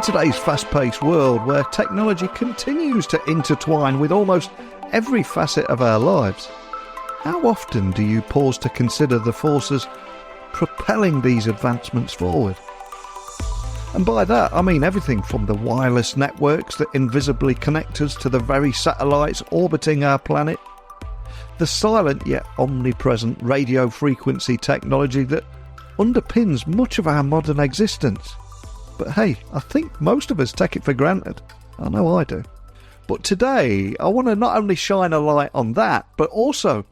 today's fast-paced world where technology continues to intertwine with almost every facet of our lives, how often do you pause to consider the forces propelling these advancements forward? And by that, I mean everything from the wireless networks that invisibly connect us to the very satellites orbiting our planet, the silent yet omnipresent radio frequency technology that underpins much of our modern existence. But hey, I think most of us take it for granted. I know I do. But today, I want to not only shine a light on that, but also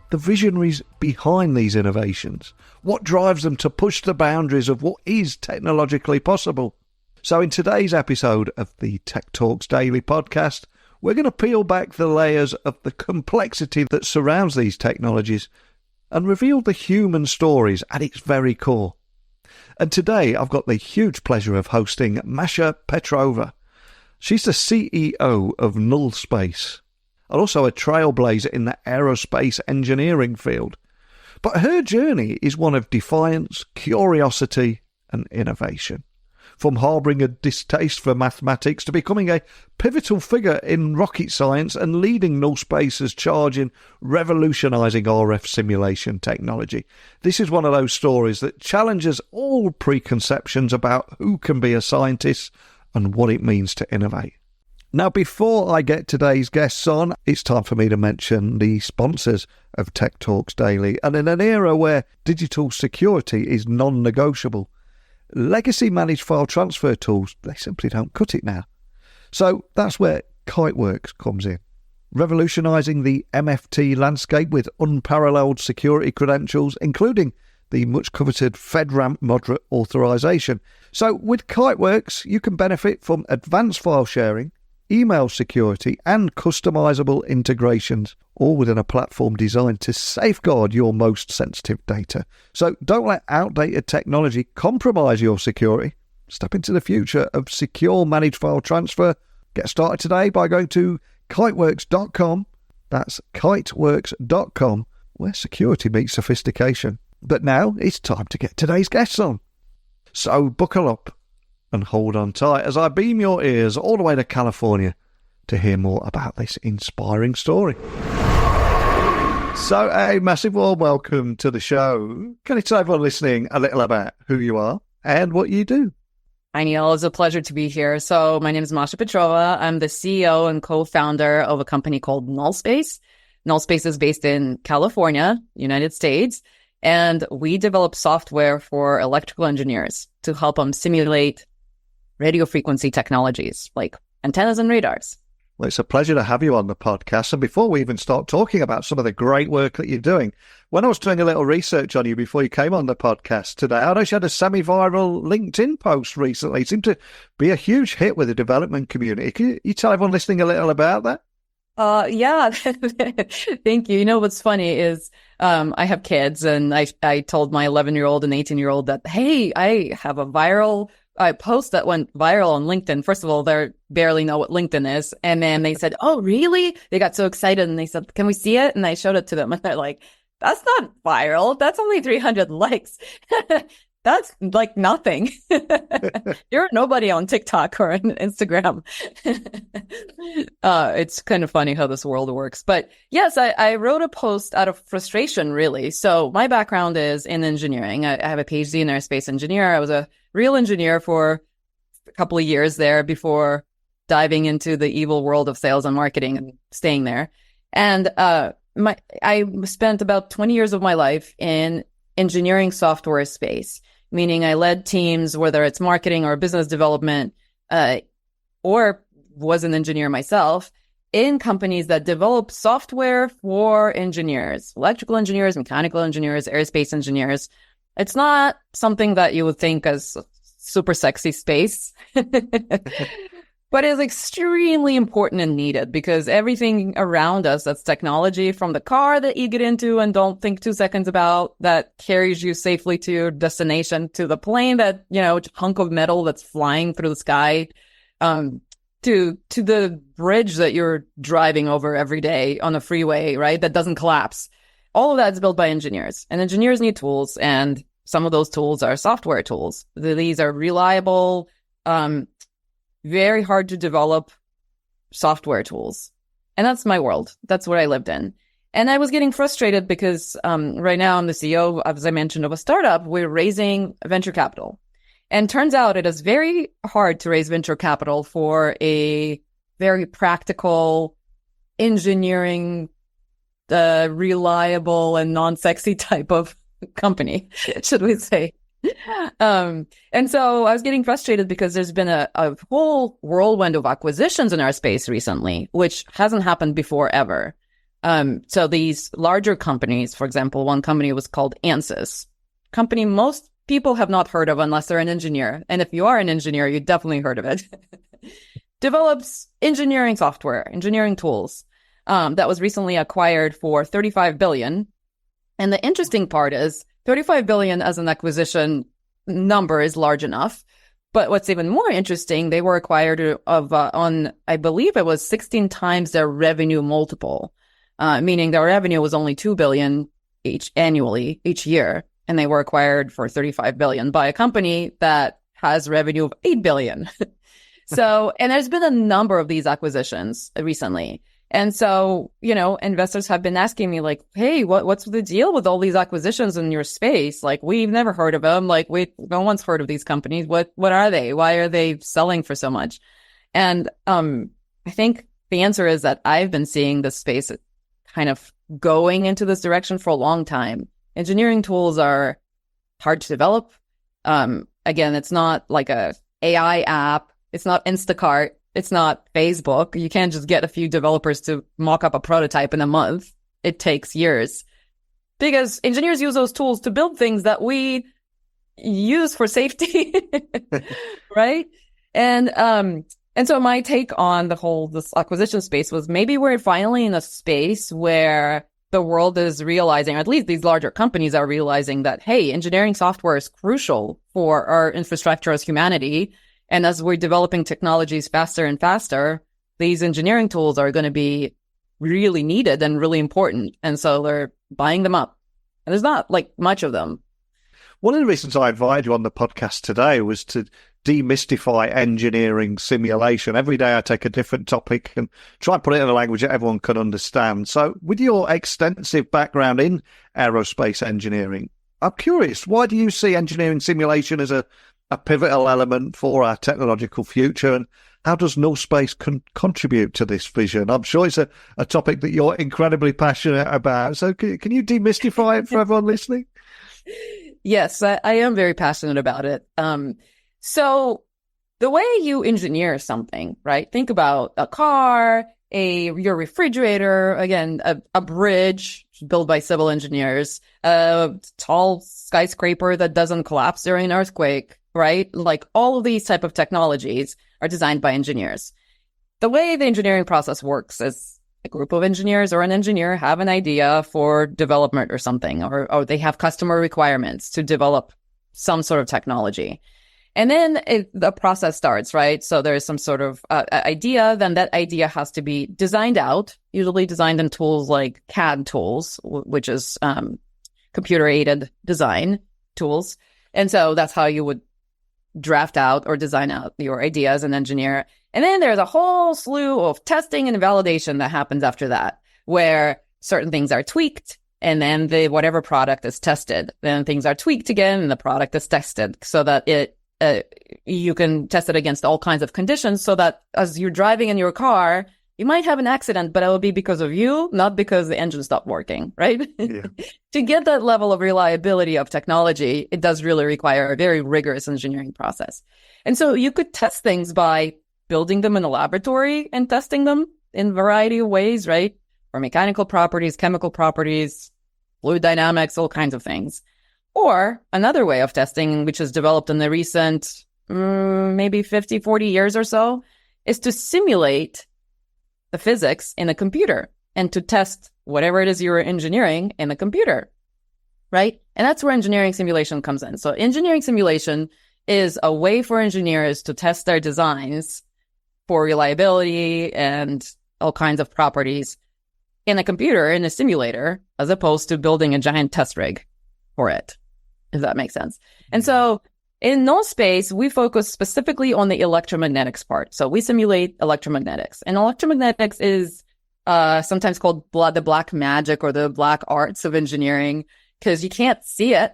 the visionaries behind these innovations. What drives them to push the boundaries of what is technologically possible? So in today's episode of the Tech Talks Daily podcast, we're going to peel back the layers of the complexity that surrounds these technologies and reveal the human stories at its very core. And today I've got the huge pleasure of hosting Masha Petrova. She's the CEO of Nullspace, and also a trailblazer in the aerospace engineering field. But her journey is one of defiance, curiosity and innovation. From harbouring a distaste for mathematics to becoming a pivotal figure in rocket science and leading Nullspace's charge in revolutionizing RF simulation technology. This is one of those stories that challenges all preconceptions about who can be a scientist and what it means to innovate. Now, before I get today's guests on, it's time for me to mention the sponsors of Tech Talks Daily. And in an era where digital security is non-negotiable, legacy managed file transfer tools, they simply don't cut it now. So that's where Kiteworks comes in, revolutionizing the MFT landscape with unparalleled security credentials, including the much coveted FedRAMP moderate authorization. So with Kiteworks, you can benefit from advanced file sharing, email security and customizable integrations, all within a platform designed to safeguard your most sensitive data. So don't let outdated technology compromise your security. Step into the future of secure managed file transfer. Get started today by going to kiteworks.com. That's kiteworks.com, where security meets sophistication. But now it's time to get today's guests on. So buckle up and hold on tight as I beam your ears all the way to California to hear more about this inspiring story. So a massive warm welcome to the show. Can you tell everyone listening a little about who you are and what you do? Hi, Neil. It's a pleasure to be here. So my name is Masha Petrova. I'm the CEO and co-founder of a company called Nullspace. Nullspace is based in California, United States, and we develop software for electrical engineers to help them simulate radiofrequency technologies like antennas and radars. Well, it's a pleasure to have you on the podcast. And before we even start talking about some of the great work that you're doing, when I was doing a little research on you before you came on the podcast today, I noticed you had a semi-viral LinkedIn post recently. It seemed to be a huge hit with the development community. Can you tell everyone listening a little about that? Yeah, thank you. You know, what's funny is I have kids, and I told my 11-year-old and 18-year-old that, hey, I have a post that went viral on LinkedIn. First of all, they barely know what LinkedIn is. And then they said, oh, really? They got so excited and they said, can we see it? And I showed it to them and they're like, that's not viral. That's only 300 likes. That's like nothing. You're nobody on TikTok or on Instagram. It's kind of funny how this world works. But yes, I wrote a post out of frustration, really. So my background is in engineering. I have a PhD in aerospace engineer. I was a real engineer for a couple of years there before diving into the evil world of sales and marketing and staying there. And I spent about 20 years of my life in engineering software space, meaning I led teams, whether it's marketing or business development, or was an engineer myself, in companies that develop software for engineers, electrical engineers, mechanical engineers, aerospace engineers. It's not something that you would think as super sexy space, but it's extremely important and needed because everything around us that's technology, from the car that you get into and don't think 2 seconds about, that carries you safely to your destination, to the plane that, hunk of metal that's flying through the sky, to the bridge that you're driving over every day on a freeway, right? That doesn't collapse. All of that is built by engineers, and engineers need tools, and some of those tools are software tools. These are reliable, very hard to develop software tools. And that's my world. That's what I lived in. And I was getting frustrated because right now I'm the CEO, as I mentioned, of a startup. We're raising venture capital. And turns out it is very hard to raise venture capital for a very practical engineering, reliable and non-sexy type of company, should we say. And so I was getting frustrated because there's been a whole whirlwind of acquisitions in our space recently, which hasn't happened before ever. So these larger companies, for example, one company was called Ansys, company most people have not heard of unless they're an engineer. And if you are an engineer, you definitely heard of it. Develops engineering software, engineering tools, that was recently acquired for $35 billion. And the interesting part is $35 billion as an acquisition number is large enough. But what's even more interesting, they were acquired on, I believe it was 16 times their revenue multiple, meaning their revenue was only $2 billion annually each year. And they were acquired for $35 billion by a company that has revenue of $8 billion. So, and there's been a number of these acquisitions recently. And so, investors have been asking me like, hey, what's the deal with all these acquisitions in your space? Like, we've never heard of them. Like, no one's heard of these companies. What are they? Why are they selling for so much? And I think the answer is that I've been seeing this space kind of going into this direction for a long time. Engineering tools are hard to develop. Again, it's not like a AI app. It's not Instacart. It's not Facebook. You can't just get a few developers to mock up a prototype in a month. It takes years because engineers use those tools to build things that we use for safety, right? And so my take on this acquisition space was maybe we're finally in a space where the world is realizing, or at least these larger companies are realizing that, hey, engineering software is crucial for our infrastructure as humanity. And as we're developing technologies faster and faster, these engineering tools are going to be really needed and really important. And so they're buying them up. And there's not like much of them. One of the reasons I invited you on the podcast today was to demystify engineering simulation. Every day I take a different topic and try and put it in a language that everyone can understand. So with your extensive background in aerospace engineering, I'm curious, why do you see engineering simulation as a pivotal element for our technological future, and how does Nullspace contribute to this vision? I'm sure it's a topic that you're incredibly passionate about. So can you demystify it for everyone listening? Yes, I am very passionate about it. So the way you engineer something, right? Think about a car, your refrigerator, again, a bridge built by civil engineers, a tall skyscraper that doesn't collapse during an earthquake, right? Like all of these type of technologies are designed by engineers. The way the engineering process works is a group of engineers or an engineer have an idea for development or something, or they have customer requirements to develop some sort of technology. And then the process starts, right? So there's some sort of idea, then that idea has to be designed out, usually designed in tools like CAD tools, which is computer-aided design tools. And so that's how you would draft out or design out your idea as an engineer. And then there's a whole slew of testing and validation that happens after that, where certain things are tweaked and then whatever product is tested. Then things are tweaked again and the product is tested so that you can test it against all kinds of conditions so that as you're driving in your car, you might have an accident, but it will be because of you, not because the engine stopped working, right? Yeah. To get that level of reliability of technology, it does really require a very rigorous engineering process. And so you could test things by building them in a laboratory and testing them in a variety of ways, right? For mechanical properties, chemical properties, fluid dynamics, all kinds of things. Or another way of testing, which is developed in the recent maybe 50, 40 years or so, is to simulate the physics in a computer and to test whatever it is you're engineering in the computer, right? And that's where engineering simulation comes in. So engineering simulation is a way for engineers to test their designs for reliability and all kinds of properties in a computer, in a simulator, as opposed to building a giant test rig for it, if that makes sense. And so In Nullspace, we focus specifically on the electromagnetics part. So we simulate electromagnetics. And electromagnetics is sometimes called the black magic or the black arts of engineering, because you can't see it,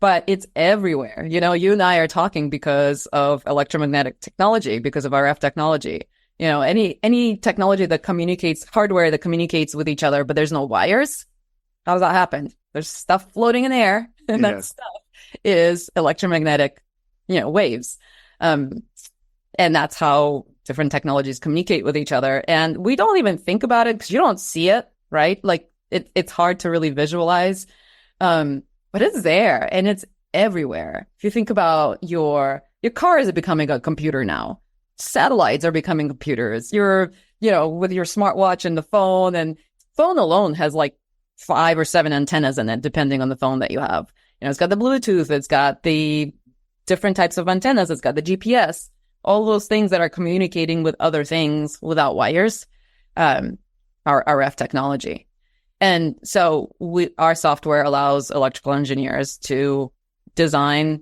but it's everywhere. You know, you and I are talking because of electromagnetic technology, because of RF technology. You know, any technology that communicates, hardware that communicates with each other, but there's no wires. How does that happen? There's stuff floating in the air, and that stuff is electromagnetic, waves. And that's how different technologies communicate with each other. And we don't even think about it because you don't see it, right? Like it's hard to really visualize. But it's there and it's everywhere. If you think about your cars are becoming a computer now. Satellites are becoming computers. You're, with your smartwatch and the phone alone has like 5 or 7 antennas in it, depending on the phone that you have. It's got the Bluetooth, it's got the different types of antennas, it's got the GPS, all those things that are communicating with other things without wires, are RF technology. And so our software allows electrical engineers to design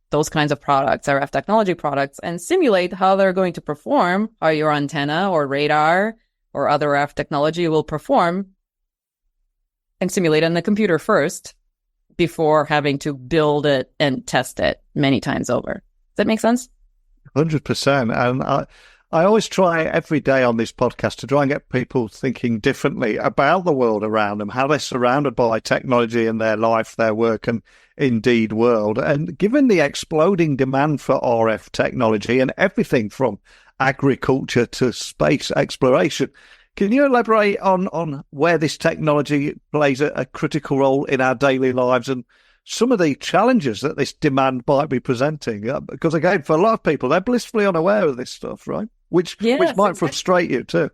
those kinds of products, RF technology products, and simulate how they're going to perform, how your antenna or radar or other RF technology will perform, and simulate it in the computer first before having to build it and test it many times over. Does that make sense? 100%. And I always try every day on this podcast to try and get people thinking differently about the world around them, how they're surrounded by technology in their life, their work, and indeed world. And given the exploding demand for RF technology and everything from agriculture to space exploration, can you elaborate on where this technology plays a critical role in our daily lives and some of the challenges that this demand might be presenting? Because again, for a lot of people, they're blissfully unaware of this stuff, right? Which might frustrate you too.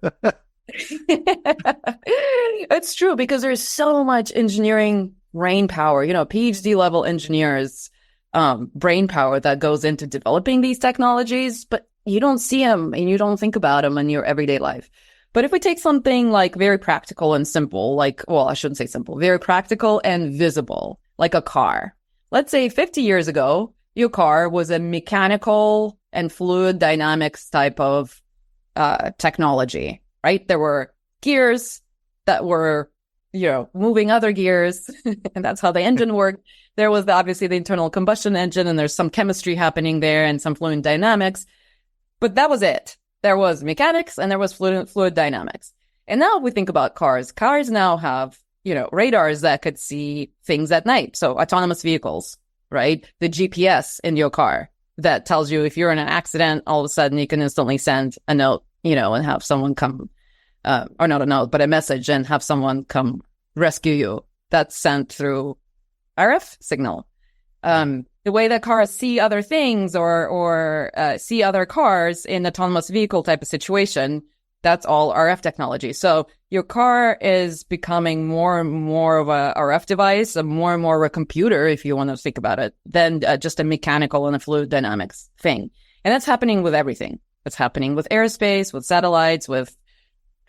It's true, because there's so much engineering brain power, PhD level engineers, brain power that goes into developing these technologies, but you don't see them and you don't think about them in your everyday life. But if we take something like very practical and simple, I shouldn't say simple, very practical and visible, like a car. Let's say 50 years ago, your car was a mechanical and fluid dynamics type of technology, right? There were gears that were, moving other gears, and that's how the engine worked. There was obviously the internal combustion engine, and there's some chemistry happening there and some fluid dynamics, but that was it. There was mechanics and there was fluid dynamics. And now we think about cars. Cars now have, radars that could see things at night. So autonomous vehicles, right? The GPS in your car that tells you if you're in an accident, all of a sudden you can instantly send a note, and have someone come, or not a note, but a message, and have someone come rescue you. That's sent through RF signal. The way that cars see other things or see other cars in autonomous vehicle type of situation, that's all RF technology. So your car is becoming more and more of a RF device, and more of a computer, if you want to think about it, than just a mechanical and a fluid dynamics thing. And that's happening with everything. That's happening with aerospace, with satellites, with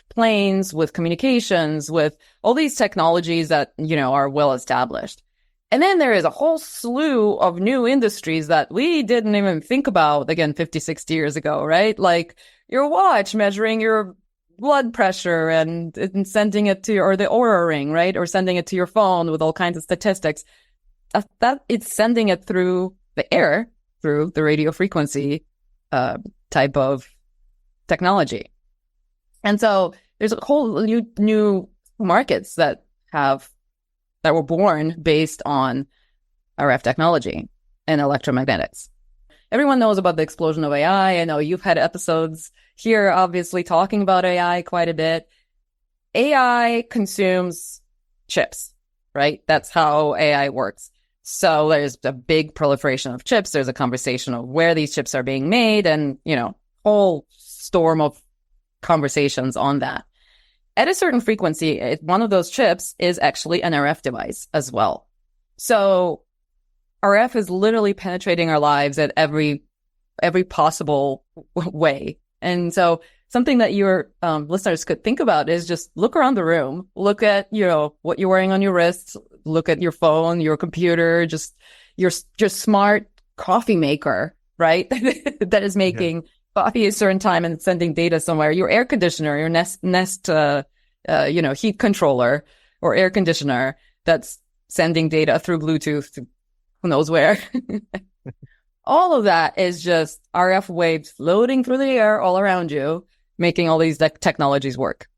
planes, with communications, with all these technologies that, are well established. And then there is a whole slew of new industries that we didn't even think about, again, 50, 60 years ago, right? Like your watch measuring your blood pressure and sending it to or the Oura ring, right? Or sending it to your phone with all kinds of statistics. That it's sending it through the air, through the radio frequency type of technology. And so there's a whole new markets that were born based on RF technology and electromagnetics. Everyone knows about the explosion of AI. I know you've had episodes here, obviously, talking about AI quite a bit. AI consumes chips, right? That's how AI works. So there's a big proliferation of chips. There's a conversation of where these chips are being made and, whole storm of conversations on that. At a certain frequency, one of those chips is actually an RF device as well. So RF is literally penetrating our lives at every possible way. And so something that your listeners could think about is just look around the room, look at, what you're wearing on your wrists, look at your phone, your computer, just your smart coffee maker, right? That is making coffee at a certain time and sending data somewhere. Your air conditioner, your Nest heat controller or air conditioner that's sending data through Bluetooth to who knows where. All of that is just RF waves floating through the air all around you, making all these technologies work.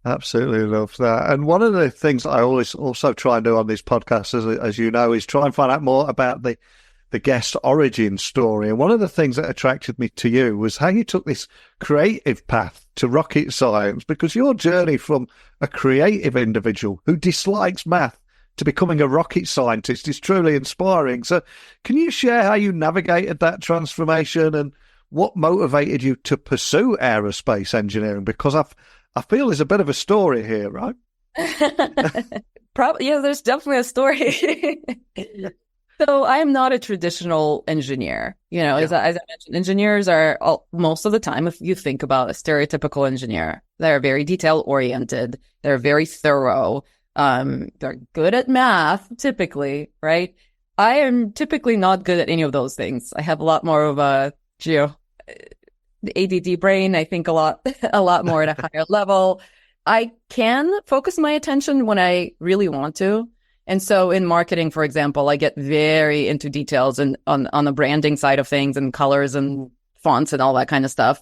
Absolutely love that. And one of the things I always also try and do on these podcasts, as you know, is try and find out more about the guest origin story. And one of the things that attracted me to you was how you took this creative path to rocket science, because your journey from a creative individual who dislikes math to becoming a rocket scientist is truly inspiring. So can you share how you navigated that transformation and what motivated you to pursue aerospace engineering? Because I feel there's a bit of a story here, right? Probably, yeah, there's definitely a story. So I'm not a traditional engineer. As I mentioned, engineers are most of the time, if you think about a stereotypical engineer, they're very detail oriented. They're very thorough. They're good at math, typically, right? I am typically not good at any of those things. I have a lot more of a the ADD brain. I think a lot more at a higher level. I can focus my attention when I really want to. And so in marketing, for example, I get very into details and on the branding side of things and colors and fonts and all that kind of stuff,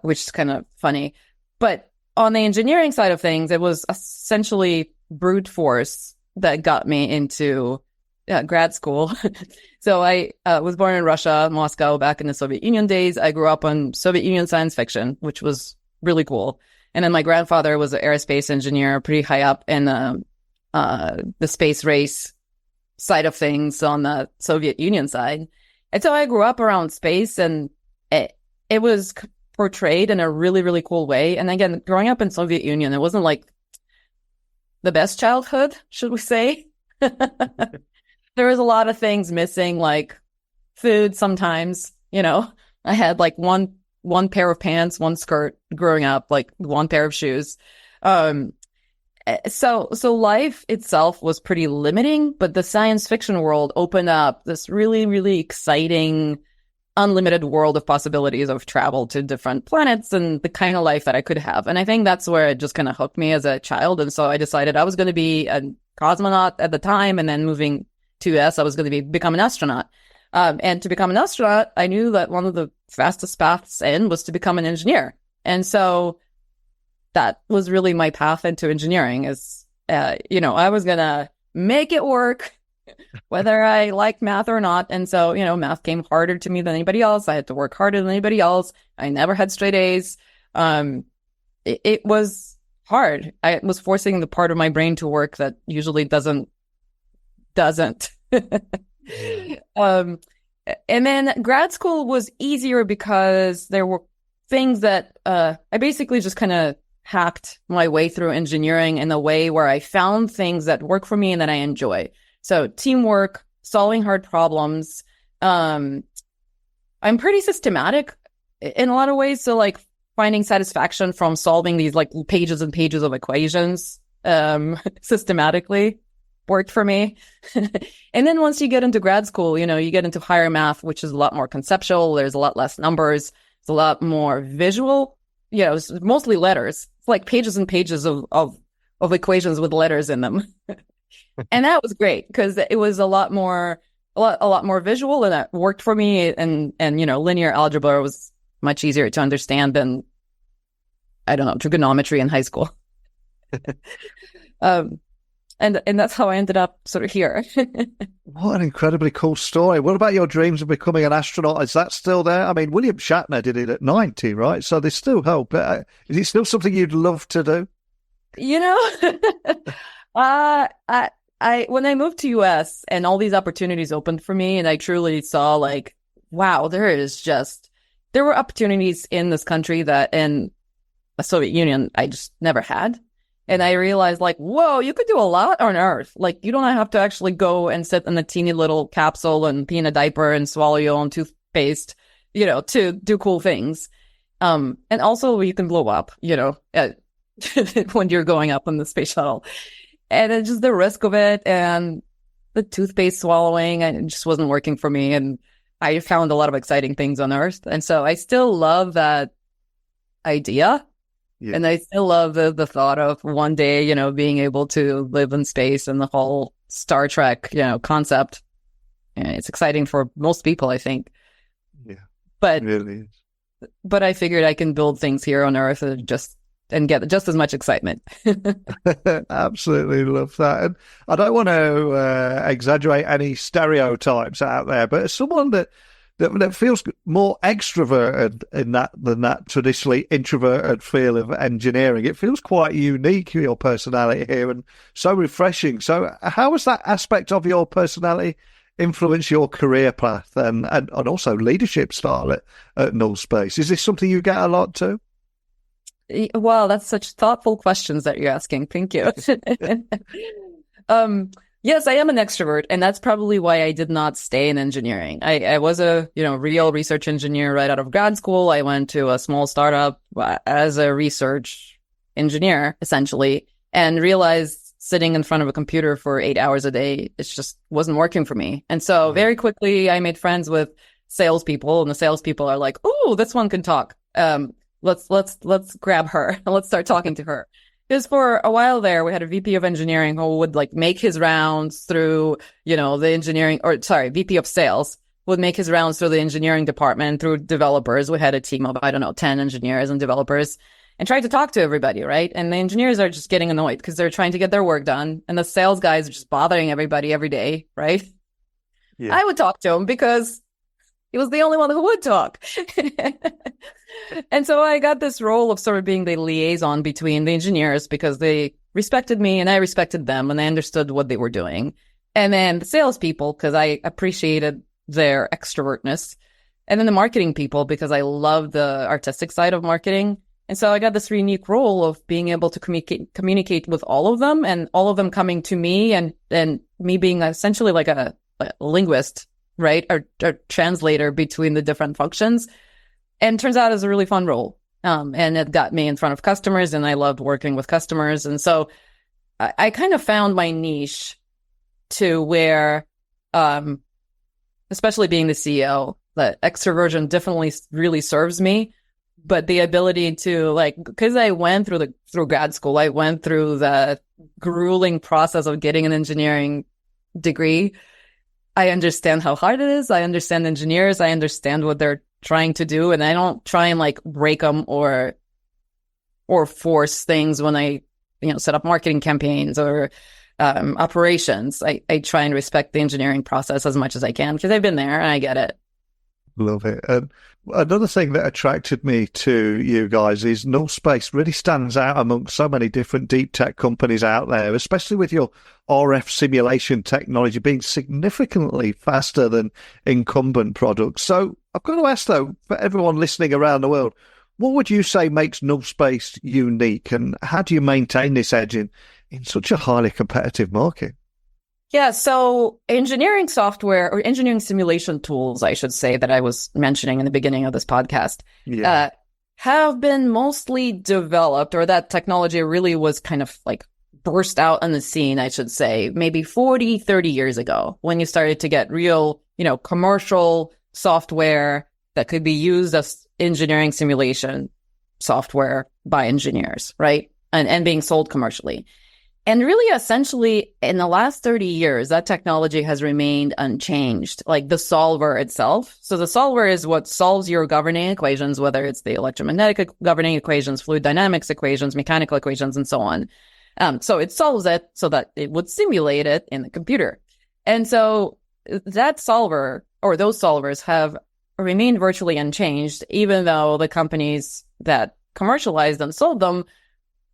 which is kind of funny. But on the engineering side of things, it was essentially brute force that got me into grad school. So I was born in Russia, Moscow, back in the Soviet Union days. I grew up on Soviet Union science fiction, which was really cool. And then my grandfather was an aerospace engineer, pretty high up in the space race side of things on the Soviet Union side. And so I grew up around space, and it was portrayed in a really, really cool way. And again, growing up in Soviet Union, it wasn't like the best childhood, should we say? There was a lot of things missing, like food sometimes, I had like one pair of pants, one skirt growing up, like one pair of shoes. So life itself was pretty limiting, but the science fiction world opened up this really, really exciting, unlimited world of possibilities of travel to different planets and the kind of life that I could have. And I think that's where it just kind of hooked me as a child. And so I decided I was going to be a cosmonaut at the time, and then moving to US, I was going to become an astronaut. And to become an astronaut, I knew that one of the fastest paths in was to become an engineer. And so that was really my path into engineering is, I was going to make it work, whether I liked math or not. And so, math came harder to me than anybody else. I had to work harder than anybody else. I never had straight A's. It was hard. I was forcing the part of my brain to work that usually doesn't. And then grad school was easier because there were things that I basically just kind of hacked my way through engineering in a way where I found things that work for me and that I enjoy. So teamwork, solving hard problems. I'm pretty systematic in a lot of ways. So like finding satisfaction from solving these like pages and pages of equations systematically worked for me. And then once you get into grad school, you get into higher math, which is a lot more conceptual. There's a lot less numbers. It's a lot more visual. It's mostly letters. It's like pages and pages of equations with letters in them. And that was great because it was a lot more visual, and that worked for me. And linear algebra was much easier to understand than, I don't know, trigonometry in high school. And that's how I ended up sort of here. What an incredibly cool story. What about your dreams of becoming an astronaut? Is that still there? I mean, William Shatner did it at 90, right? So there's still hope. Is it still something you'd love to do? When I moved to US and all these opportunities opened for me, and I truly saw like, wow, there were opportunities in this country that in the Soviet Union I just never had. And I realized like, whoa, you could do a lot on Earth. Like you don't have to actually go and sit in a teeny little capsule and pee in a diaper and swallow your own toothpaste, to do cool things. And also you can blow up, when you're going up on the space shuttle. And it's just the risk of it. And the toothpaste swallowing, and it just wasn't working for me. And I found a lot of exciting things on Earth. And so I still love that idea. Yeah. And I still love the thought of one day, being able to live in space and the whole Star Trek, concept. And it's exciting for most people, I think. Yeah. But, it really is. But I figured I can build things here on Earth and get just as much excitement. Absolutely love that. And I don't want to exaggerate any stereotypes out there, but as someone that feels more extroverted in that than that traditionally introverted feel of engineering, it feels quite unique, your personality here, and so refreshing. So how has that aspect of your personality influence your career path and also leadership style at Nullspace? Is this something you get a lot too? Wow, that's such thoughtful questions that you're asking. Thank you. Yes, I am an extrovert, and that's probably why I did not stay in engineering. I was a real research engineer right out of grad school. I went to a small startup as a research engineer, essentially, and realized sitting in front of a computer for 8 hours a day, it just wasn't working for me. And so very quickly, I made friends with salespeople, and the salespeople are like, "Oh, this one can talk. Let's grab her and let's start talking to her." Because for a while there, we had a VP of engineering who would make his rounds through, VP of sales would make his rounds through the engineering department, through developers. We had a team of, 10 engineers and developers, and tried to talk to everybody, right? And the engineers are just getting annoyed because they're trying to get their work done. And the sales guys are just bothering everybody every day, right? Yeah. I would talk to him because he was the only one who would talk. And so I got this role of sort of being the liaison between the engineers because they respected me and I respected them and I understood what they were doing. And then the salespeople, because I appreciated their extrovertness. And then the marketing people, because I love the artistic side of marketing. And so I got this unique role of being able to communicate with all of them, and all of them coming to me, and me being essentially like a linguist, right? Or translator between the different functions. And turns out it's a really fun role. And it got me in front of customers, and I loved working with customers. And so I kind of found my niche to where, especially being the CEO, that extroversion definitely really serves me. But the ability to because I went through grad school, I went through the grueling process of getting an engineering degree. I understand how hard it is. I understand engineers. I understand what they're trying to do, and I don't try and break them or force things when I set up marketing campaigns or operations. I try and respect the engineering process as much as I can because I've been there and I get it. Love it. And another thing that attracted me to you guys is Nullspace really stands out amongst so many different deep tech companies out there, especially with your RF simulation technology being significantly faster than incumbent products. So I've got to ask, though, for everyone listening around the world, what would you say makes Nullspace unique, and how do you maintain this edge in such a highly competitive market? Yeah, so engineering software, or engineering simulation tools, I should say, that I was mentioning in the beginning of this podcast, have been mostly developed, or that technology really was kind of burst out on the scene, I should say, maybe 40, 30 years ago, when you started to get real, commercial software that could be used as engineering simulation software by engineers, right? And being sold commercially. And really, essentially, in the last 30 years, that technology has remained unchanged, like the solver itself. So the solver is what solves your governing equations, whether it's the electromagnetic governing equations, fluid dynamics equations, mechanical equations, and so on. So it solves it so that it would simulate it in the computer. And so that solver, or those solvers, have remained virtually unchanged, even though the companies that commercialized and sold them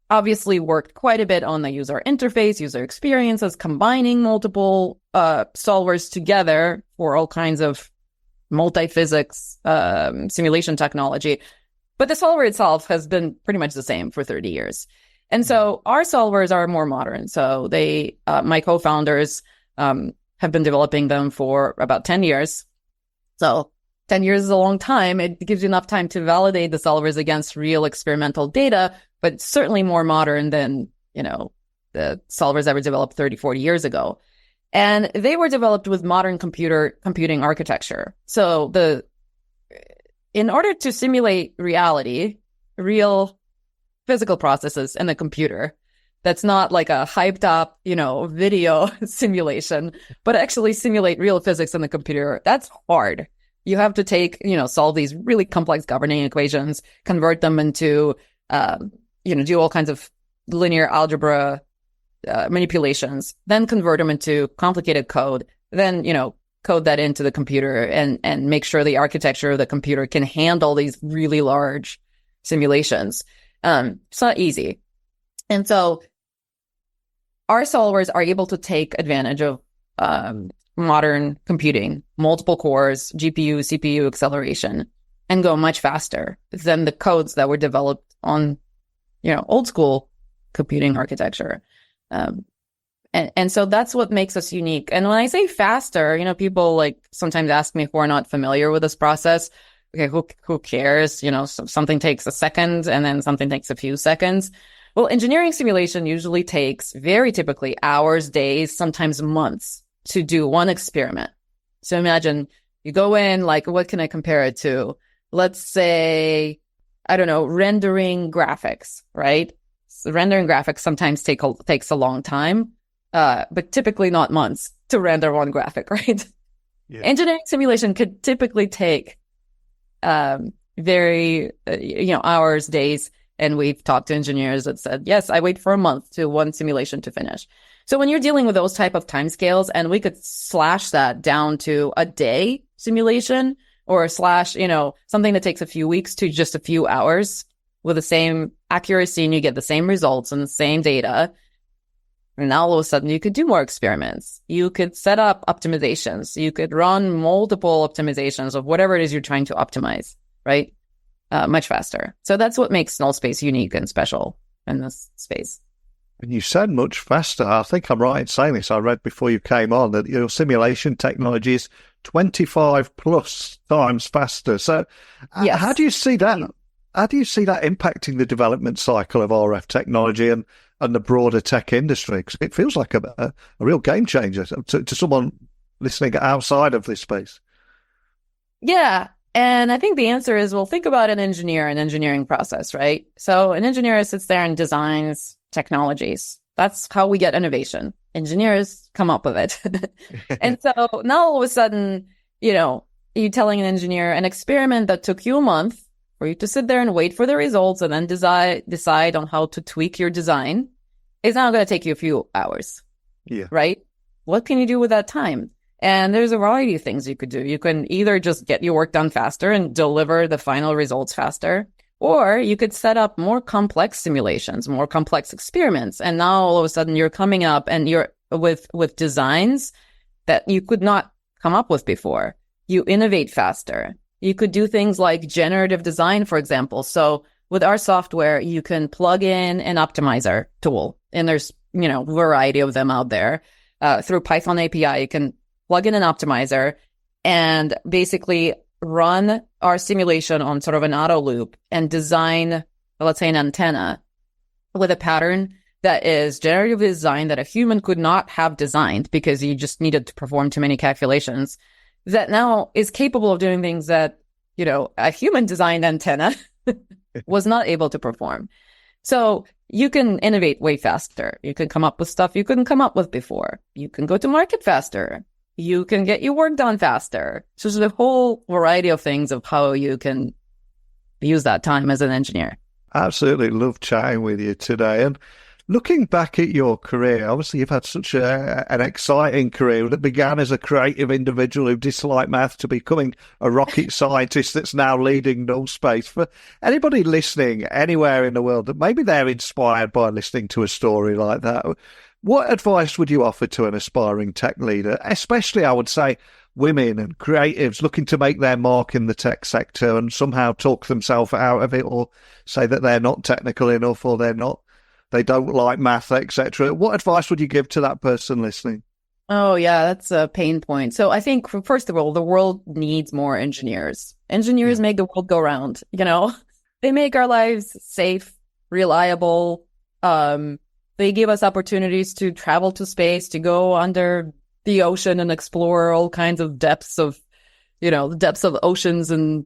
obviously worked quite a bit on the user interface, user experiences, combining multiple solvers together for all kinds of multi-physics simulation technology. But the solver itself has been pretty much the same for 30 years. And so our solvers are more modern. So my co-founders have been developing them for about 10 years. So 10 years is a long time. It gives you enough time to validate the solvers against real experimental data, but certainly more modern than, the solvers that were developed 30, 40 years ago. And they were developed with modern computing architecture. So in order to simulate reality, real physical processes in the computer, that's not like a hyped up, video simulation, but actually simulate real physics in the computer, that's hard. You have to solve these really complex governing equations, convert them into, do all kinds of linear algebra manipulations, then convert them into complicated code, then, code that into the computer and make sure the architecture of the computer can handle these really large simulations. It's not easy. And so our solvers are able to take advantage of modern computing, multiple cores, GPU, CPU acceleration, and go much faster than the codes that were developed on, old school computing architecture. And so that's what makes us unique. And when I say faster, people sometimes ask me who are not familiar with this process, okay, who cares? Something takes a second and then something takes a few seconds. Well, engineering simulation usually takes very typically hours, days, sometimes months to do one experiment. So imagine you go in, what can I compare it to? Let's say, I don't know, rendering graphics, right? So rendering graphics sometimes takes a long time, but typically not months to render one graphic, right? Yeah. Engineering simulation could typically take very, hours, days. And we've talked to engineers that said, yes, I wait for a month to one simulation to finish. So when you're dealing with those type of timescales, and we could slash that down to a day simulation or slash, something that takes a few weeks to just a few hours with the same accuracy, and you get the same results and the same data. And now all of a sudden you could do more experiments. You could set up optimizations. You could run multiple optimizations of whatever it is you're trying to optimize, right? Much faster. So that's what makes Nullspace unique and special in this space. And you said much faster. I think I'm right in saying this. I read before you came on that your simulation technology is 25 plus times faster. So yes. How do you see that? How do you see that impacting the development cycle of RF technology and the broader tech industry? Because it feels like a real game changer to someone listening outside of this space. Yeah. And I think the answer is, well, think about an engineering process, right? So an engineer sits there and designs technologies. That's how we get innovation. Engineers come up with it. And so now all of a sudden, you're telling an engineer an experiment that took you a month for you to sit there and wait for the results and then decide on how to tweak your design is now going to take you a few hours. Yeah. Right? What can you do with that time? And there's a variety of things you could do. You can either just get your work done faster and deliver the final results faster, or you could set up more complex simulations, more complex experiments. And now all of a sudden you're coming up and you're with designs that you could not come up with before. You innovate faster. You could do things like generative design, for example. So with our software, you can plug in an optimizer tool, and there's, a variety of them out there. Through Python API, you can plug in an optimizer and basically run our simulation on sort of an auto loop and design, let's say, an antenna with a pattern that is generatively designed that a human could not have designed because you just needed to perform too many calculations, that now is capable of doing things that, a human designed antenna was not able to perform. So you can innovate way faster. You can come up with stuff you couldn't come up with before. You can go to market faster. You can get your work done faster. So there's a whole variety of things of how you can use that time as an engineer. Absolutely love chatting with you today. And looking back at your career, obviously you've had such an exciting career that began as a creative individual who disliked math to becoming a rocket scientist that's now leading Nullspace. For anybody listening anywhere in the world that maybe they're inspired by listening to a story like that, what advice would you offer to an aspiring tech leader, especially, I would say, women and creatives looking to make their mark in the tech sector and somehow talk themselves out of it, or say that they're not technical enough, or they don't like math, etc.? What advice would you give to that person listening? Oh, yeah, that's a pain point. So I think, first of all, the world needs more engineers. Engineers make the world go round, They make our lives safe, reliable. They give us opportunities to travel to space, to go under the ocean and explore all kinds of depths of, the depths of oceans and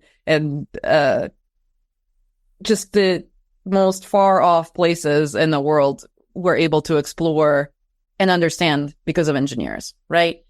just the most far off places in the world we're able to explore and understand because of engineers, right?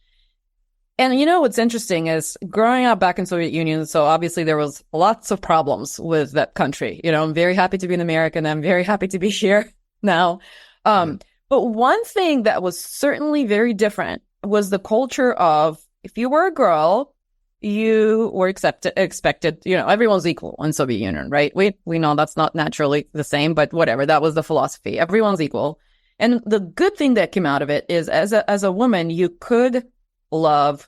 And what's interesting is growing up back in Soviet Union, so obviously there was lots of problems with that country. I'm very happy to be an American. I'm very happy to be here now. But one thing that was certainly very different was the culture of, if you were a girl, you were expected, everyone's equal in Soviet Union, right? We know that's not naturally the same, but whatever, that was the philosophy. Everyone's equal. And the good thing that came out of it is as a woman, you could love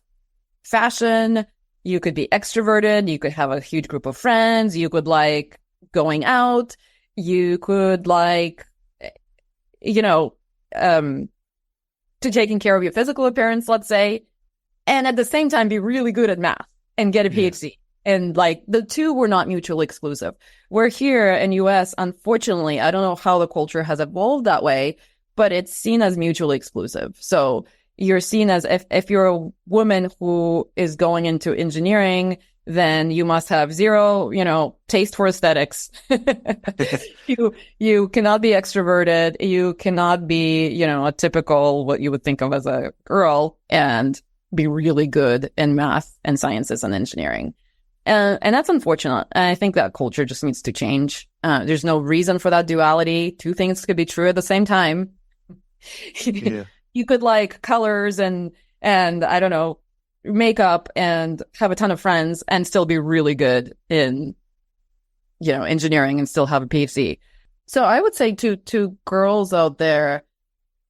fashion, you could be extroverted, you could have a huge group of friends, you could like going out, you could like, to taking care of your physical appearance, let's say, and at the same time be really good at math and get a PhD. And like the two were not mutually exclusive. We're here in US, unfortunately, I don't know how the culture has evolved that way, but it's seen as mutually exclusive. So you're seen as if you're a woman who is going into engineering, then you must have zero, taste for aesthetics. You cannot be extroverted. You cannot be, a typical, what you would think of as a girl, and be really good in math and sciences and engineering. And that's unfortunate. And I think that culture just needs to change. There's no reason for that duality. Two things could be true at the same time. Yeah. You could like colors and I don't know, makeup and have a ton of friends and still be really good in, engineering and still have a PhD. So I would say to girls out there,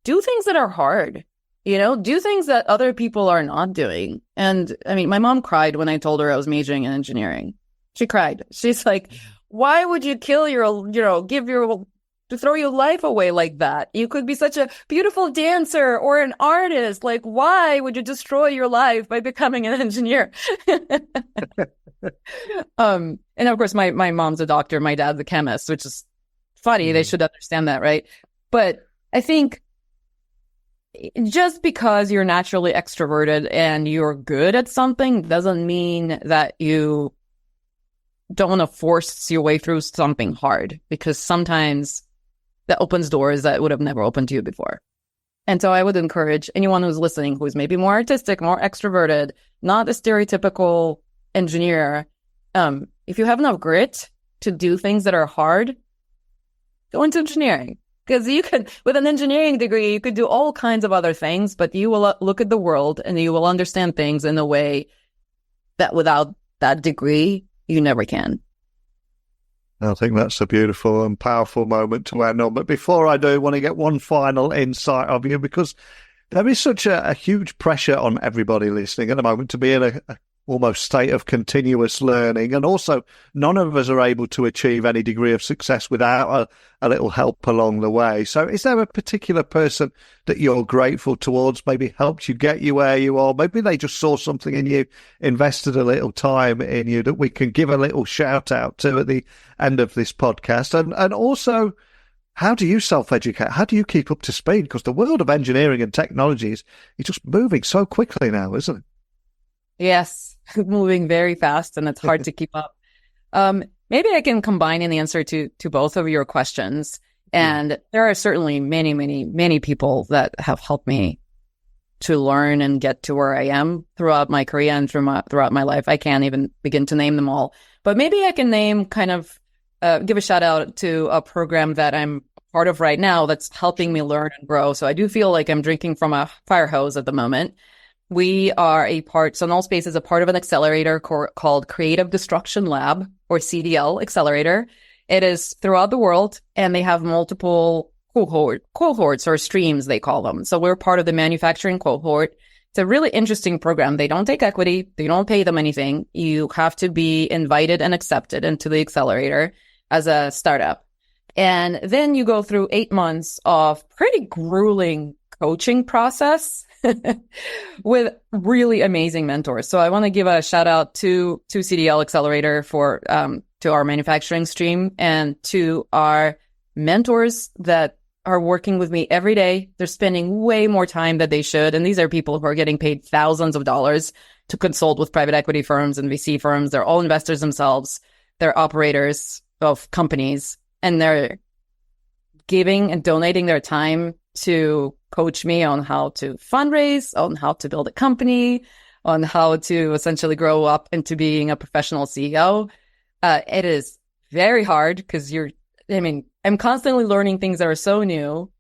do things that are hard, do things that other people are not doing. And I mean, my mom cried when I told her I was majoring in engineering. She cried. She's like, why would you kill to throw your life away like that? You could be such a beautiful dancer or an artist. Like, why would you destroy your life by becoming an engineer? And of course, my mom's a doctor. My dad's a chemist, which is funny. They should understand that, right? But I think just because you're naturally extroverted and you're good at something doesn't mean that you don't want to force your way through something hard, because sometimes that opens doors that would have never opened to you before. And so I would encourage anyone who's listening who's maybe more artistic, more extroverted, not a stereotypical engineer. If you have enough grit to do things that are hard, go into engineering. Because you can, with an engineering degree, you could do all kinds of other things, but you will look at the world and you will understand things in a way that without that degree, you never can. I think that's a beautiful and powerful moment to end on. But before I do, I want to get one final insight of you, because there is such a huge pressure on everybody listening at the moment to be in a almost state of continuous learning. And also, none of us are able to achieve any degree of success without a little help along the way. So is there a particular person that you're grateful towards, maybe helped you get you where you are? Maybe they just saw something in you, invested a little time in you, that we can give a little shout out to at the end of this podcast? And also, how do you self-educate? How do you keep up to speed? Because the world of engineering and technology is just moving so quickly now, isn't it? Yes, moving very fast, and it's hard to keep up. Maybe I can combine an answer to both of your questions. And there are certainly many, many, many people that have helped me to learn and get to where I am throughout my career and throughout my life. I can't even begin to name them all. But maybe I can name give a shout out to a program that I'm part of right now that's helping me learn and grow. So I do feel like I'm drinking from a fire hose at the moment. We are so Nullspace is a part of an accelerator called Creative Destruction Lab, or CDL accelerator. It is throughout the world, and they have multiple cohorts or streams, they call them. So we're part of the manufacturing cohort. It's a really interesting program. They don't take equity. They don't pay them anything. You have to be invited and accepted into the accelerator as a startup. And then you go through 8 months of pretty grueling coaching process with really amazing mentors. So I want to give a shout out to CDL Accelerator to our manufacturing stream, and to our mentors that are working with me every day. They're spending way more time than they should. And these are people who are getting paid thousands of dollars to consult with private equity firms and VC firms. They're all investors themselves. They're operators of companies, and they're giving and donating their time to coach me on how to fundraise, on how to build a company, on how to essentially grow up into being a professional CEO. It is very hard because I'm constantly learning things that are so new,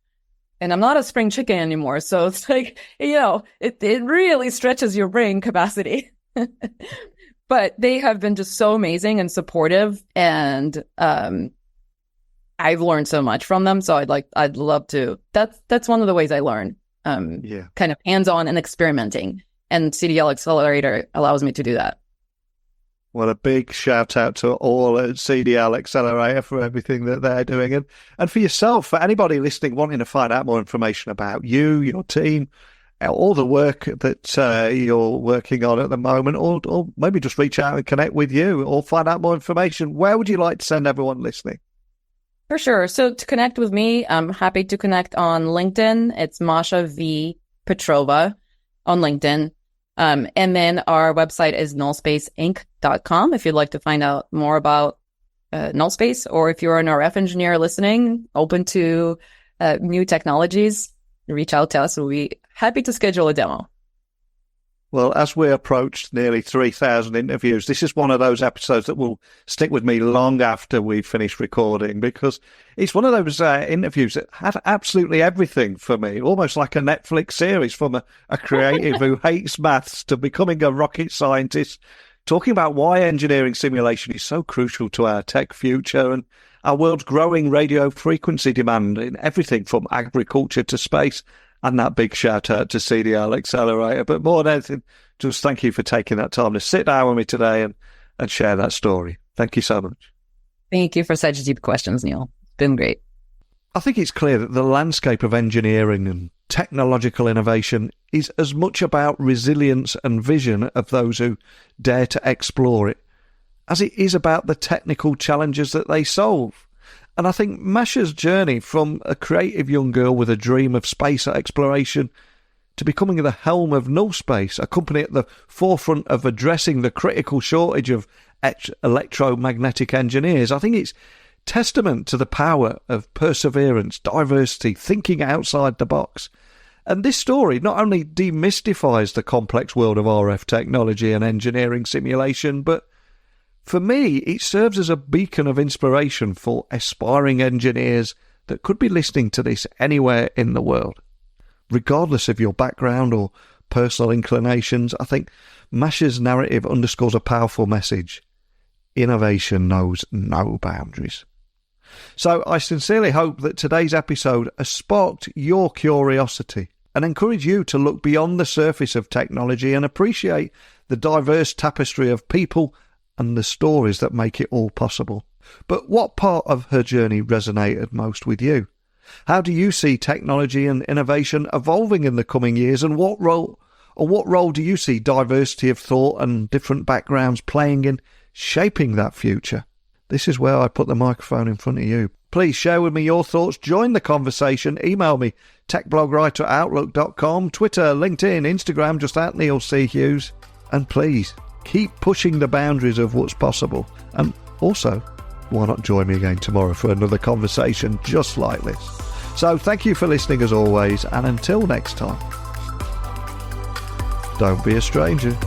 and I'm not a spring chicken anymore. So it's like, it really stretches your brain capacity. But they have been just so amazing and supportive, and I've learned so much from them. So I'd love to. That's one of the ways I learn, kind of hands-on and experimenting. And CDL Accelerator allows me to do that. Well, a big shout out to all at CDL Accelerator for everything that they're doing. And for yourself, for anybody listening wanting to find out more information about you, your team, all the work that you're working on at the moment, or maybe just reach out and connect with you or find out more information, where would you like to send everyone listening? For sure. So to connect with me, I'm happy to connect on LinkedIn. It's Masha V. Petrova on LinkedIn. And then our website is nullspaceinc.com if you'd like to find out more about Nullspace, or if you're an RF engineer listening, open to new technologies, reach out to us. We'll be happy to schedule a demo. Well, as we approached nearly 3,000 interviews, this is one of those episodes that will stick with me long after we finish recording, because it's one of those interviews that had absolutely everything for me, almost like a Netflix series, from a creative who hates maths to becoming a rocket scientist, talking about why engineering simulation is so crucial to our tech future and our world's growing radio frequency demand in everything from agriculture to space. And that big shout out to CDL Accelerator. But more than anything, just thank you for taking that time to sit down with me today and share that story. Thank you so much. Thank you for such deep questions, Neil. It's been great. I think it's clear that the landscape of engineering and technological innovation is as much about resilience and vision of those who dare to explore it as it is about the technical challenges that they solve. And I think Masha's journey from a creative young girl with a dream of space exploration to becoming the helm of Nullspace, a company at the forefront of addressing the critical shortage of electromagnetic engineers, I think it's testament to the power of perseverance, diversity, thinking outside the box. And this story not only demystifies the complex world of RF technology and engineering simulation, but for me, it serves as a beacon of inspiration for aspiring engineers that could be listening to this anywhere in the world. Regardless of your background or personal inclinations, I think Masha's narrative underscores a powerful message. Innovation knows no boundaries. So I sincerely hope that today's episode has sparked your curiosity and encouraged you to look beyond the surface of technology and appreciate the diverse tapestry of people and the stories that make it all possible. But what part of her journey resonated most with you? How do you see technology and innovation evolving in the coming years, and what role do you see diversity of thought and different backgrounds playing in shaping that future? This is where I put the microphone in front of you. Please share with me your thoughts, join the conversation, email me, techblogwriter@outlook.com, Twitter, LinkedIn, Instagram, just at Neil C. Hughes, and please keep pushing the boundaries of what's possible. And also, why not join me again tomorrow for another conversation just like this? So thank you for listening as always, and until next time, don't be a stranger.